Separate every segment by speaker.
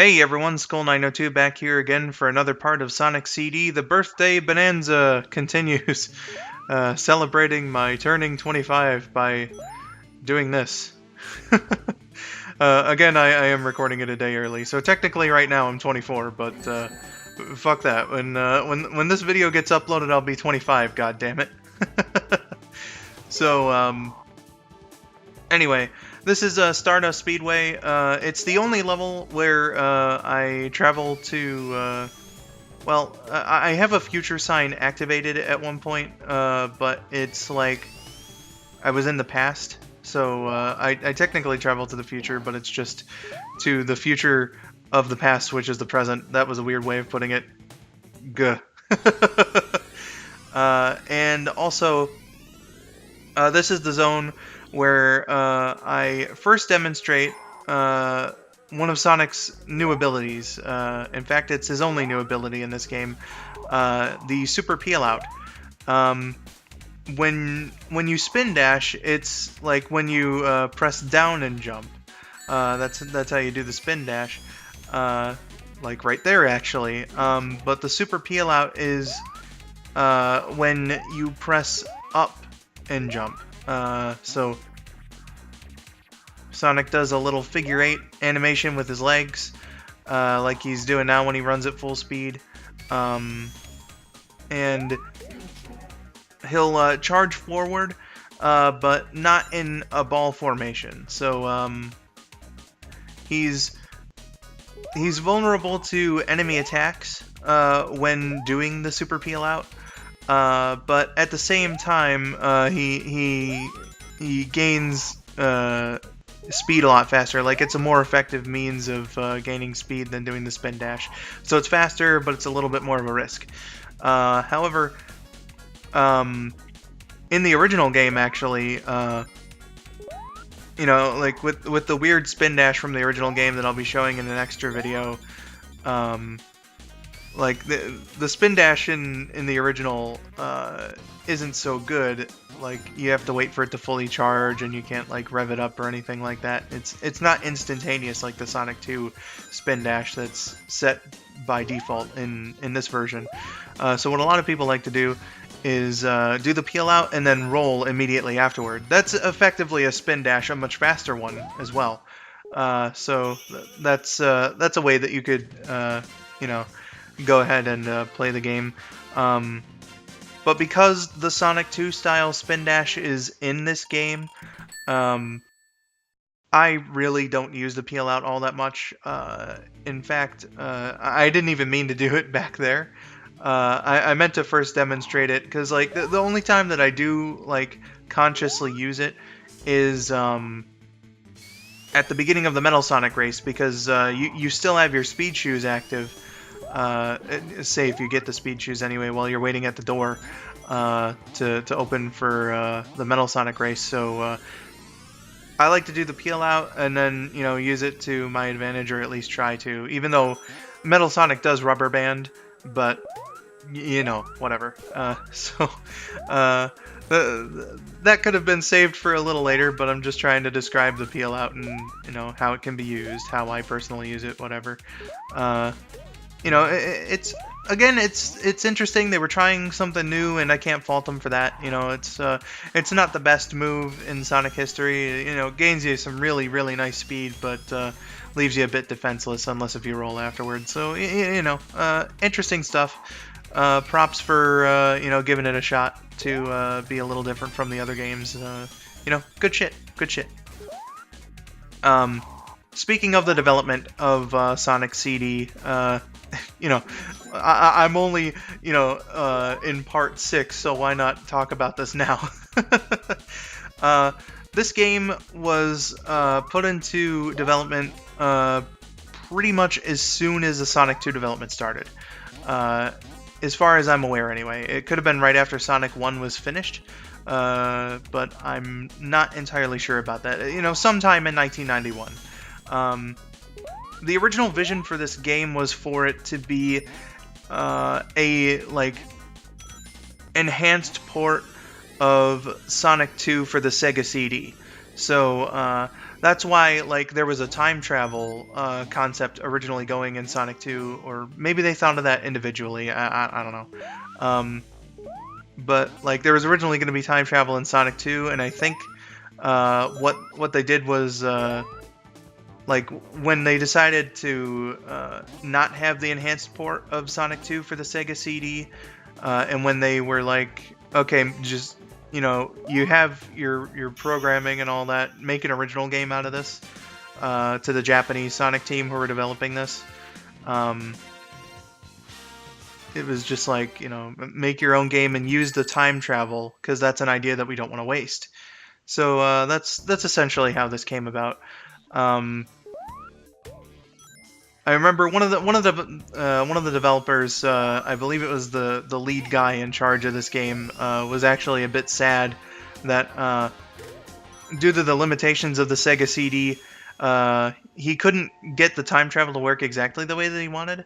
Speaker 1: Hey everyone, Skull902 back here again for another part of Sonic CD. The birthday bonanza continues, celebrating my turning 25 by doing this. Again, I am recording it a day early, so technically right now I'm 24, but fuck that. When this video gets uploaded, I'll be 25. God damn it. So anyway, this is Stardust Speedway. It's the only level where I travel to. Well, I have a future sign activated at one point, but it's like I was in the past, so I technically travel to the future, but it's just to the future of the past, which is the present. That was a weird way of putting it. Guh. And also, this is the zone where I first demonstrate one of Sonic's new abilities. In fact, it's his only new ability in this game, the Super Peel Out. When you spin dash, it's like when you press down and jump. That's how you do the spin dash, like right there actually. But the Super Peel Out is when you press up and jump. So Sonic does a little figure 8 animation with his legs, like he's doing now when he runs at full speed. And he'll charge forward, but not in a ball formation. So he's vulnerable to enemy attacks when doing the Super Peel Out. But at the same time, he gains speed a lot faster. Like, it's a more effective means of gaining speed than doing the spin dash. So it's faster, but it's a little bit more of a risk. However, in the original game, actually, you know, like with the weird spin dash from the original game that I'll be showing in an extra video, like the spin dash in the original isn't so good. Like, you have to wait for it to fully charge, and you can't like rev it up or anything like that. It's not instantaneous like the Sonic 2 spin dash that's set by default in this version. So what a lot of people like to do is do the peel out and then roll immediately afterward. That's effectively a spin dash, a much faster one as well. So that's a way that you could you know, go ahead and play the game. But because the Sonic 2 style spin dash is in this game, I really don't use the peel out all that much. In fact, I didn't even mean to do it back there. I meant to first demonstrate it because, like, the only time that I do like consciously use it is at the beginning of the Metal Sonic race, because you still have your speed shoes active. Say if you get the speed shoes anyway while you're waiting at the door to open for the Metal Sonic race. So I like to do the peel out and then, you know, use it to my advantage, or at least try to, even though Metal Sonic does rubber band, but you know, whatever. So that could have been saved for a little later, but I'm just trying to describe the peel out and, you know, how it can be used, how I personally use it, whatever. You know, it's interesting. They were trying something new, and I can't fault them for that. You know, it's not the best move in Sonic history. You know, it gains you some really, really nice speed, but leaves you a bit defenseless unless if you roll afterwards. So, you know, interesting stuff. Props for, you know, giving it a shot to be a little different from the other games. You know, good shit. Good shit. Speaking of the development of Sonic CD, you know, I'm only, you know, in part 6, so why not talk about this now? This game was put into development pretty much as soon as the Sonic 2 development started. As far as I'm aware, anyway. It could have been right after Sonic 1 was finished, but I'm not entirely sure about that. You know, sometime in 1991. The original vision for this game was for it to be a, like, enhanced port of Sonic 2 for the Sega CD. So that's why like there was a time travel concept originally going in Sonic 2, or maybe they thought of that individually. I don't know. Um, but like there was originally going to be time travel in Sonic 2, and I think what they did was like when they decided to not have the enhanced port of Sonic 2 for the Sega CD, and when they were like, okay, just you have your programming and all that, make an original game out of this, to the Japanese Sonic team who were developing this. Um, it was just like, make your own game and use the time travel because that's an idea that we don't want to waste. So that's essentially how this came about. Um, I remember one of the developers, I believe it was the lead guy in charge of this game, was actually a bit sad that due to the limitations of the Sega CD, he couldn't get the time travel to work exactly the way that he wanted.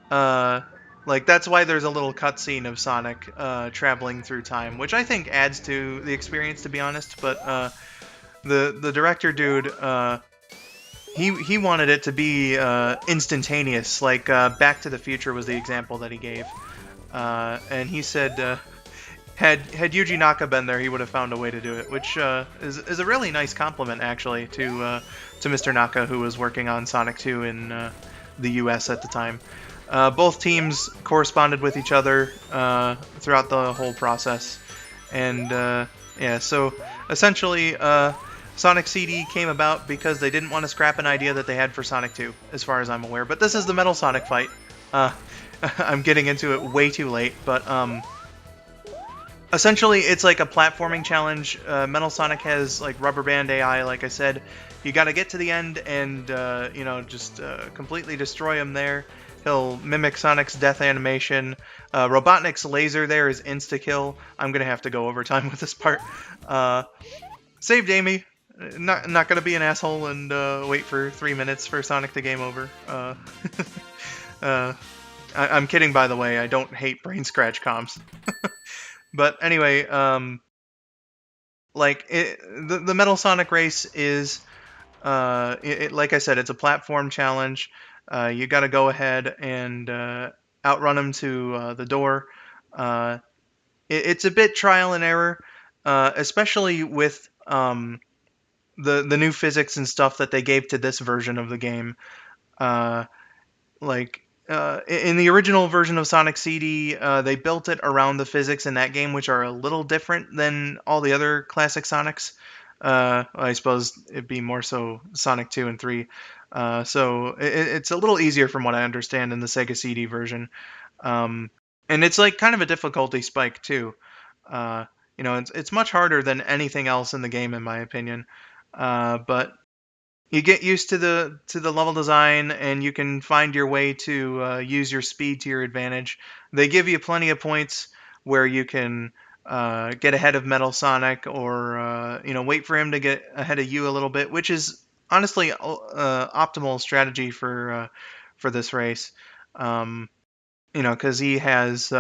Speaker 1: Uh, like that's why there's a little cutscene of Sonic traveling through time, which I think adds to the experience, to be honest. But the director dude, he wanted it to be instantaneous, like Back to the Future was the example that he gave, and he said had Yuji Naka been there, he would have found a way to do it, which is a really nice compliment actually to Mr. Naka, who was working on Sonic 2 in the U.S. at the time. Both teams corresponded with each other throughout the whole process, and yeah, so essentially. Sonic CD came about because they didn't want to scrap an idea that they had for Sonic 2, as far as I'm aware. But this is the Metal Sonic fight. I'm getting into it way too late, but essentially it's like a platforming challenge. Metal Sonic has like rubber band AI, like I said. You got to get to the end and just completely destroy him there. He'll mimic Sonic's death animation. Robotnik's laser there is insta kill. I'm gonna have to go overtime with this part. Saved Amy. Not gonna be an asshole and wait for 3 minutes for Sonic to game over. I'm kidding, by the way. I don't hate brain scratch comms. But anyway, the Metal Sonic race is, like I said, it's a platform challenge. You got to go ahead and outrun him to the door. It's a bit trial and error, especially with the new physics and stuff that they gave to this version of the game. Uh, in the original version of Sonic CD, they built it around the physics in that game, which are a little different than all the other classic Sonics. I suppose it'd be more so Sonic 2 and 3. So it's a little easier from what I understand in the Sega CD version. And it's like kind of a difficulty spike too. It's much harder than anything else in the game, in my opinion. But you get used to the level design, and you can find your way to use your speed to your advantage. They give you plenty of points where you can get ahead of Metal Sonic, or wait for him to get ahead of you a little bit, which is honestly optimal strategy for this race. Because he has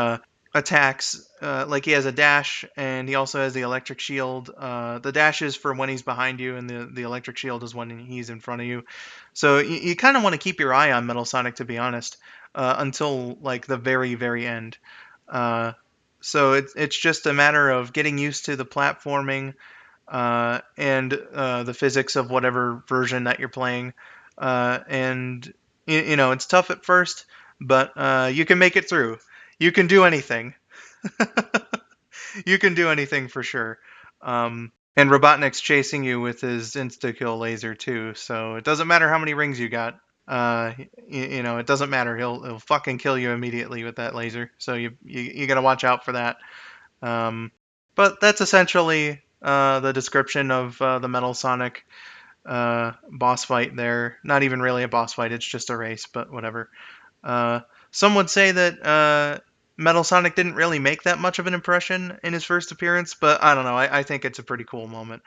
Speaker 1: attacks, like he has a dash, and he also has the electric shield. The dash is for when he's behind you, and the electric shield is when he's in front of you. So you kind of want to keep your eye on Metal Sonic, to be honest, until like the very very end. So it's just a matter of getting used to the platforming and the physics of whatever version that you're playing. And it's tough at first, but you can make it through. You can do anything. You can do anything for sure. And Robotnik's chasing you with his insta-kill laser too, so it doesn't matter how many rings you got. It doesn't matter. He'll fucking kill you immediately with that laser. So you gotta watch out for that. But that's essentially the description of the Metal Sonic boss fight there. Not even really a boss fight, it's just a race, but whatever. Some would say that Metal Sonic didn't really make that much of an impression in his first appearance, but I don't know. I think it's a pretty cool moment.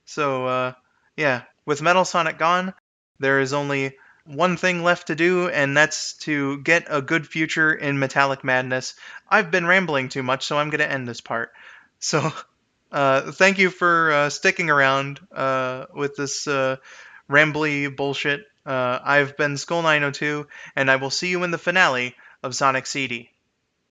Speaker 1: So, yeah, with Metal Sonic gone, there is only one thing left to do, and that's to get a good future in Metallic Madness. I've been rambling too much, so I'm going to end this part. So, Thank you for sticking around with this rambly bullshit. I've been Skull 902, and I will see you in the finale of Sonic CD.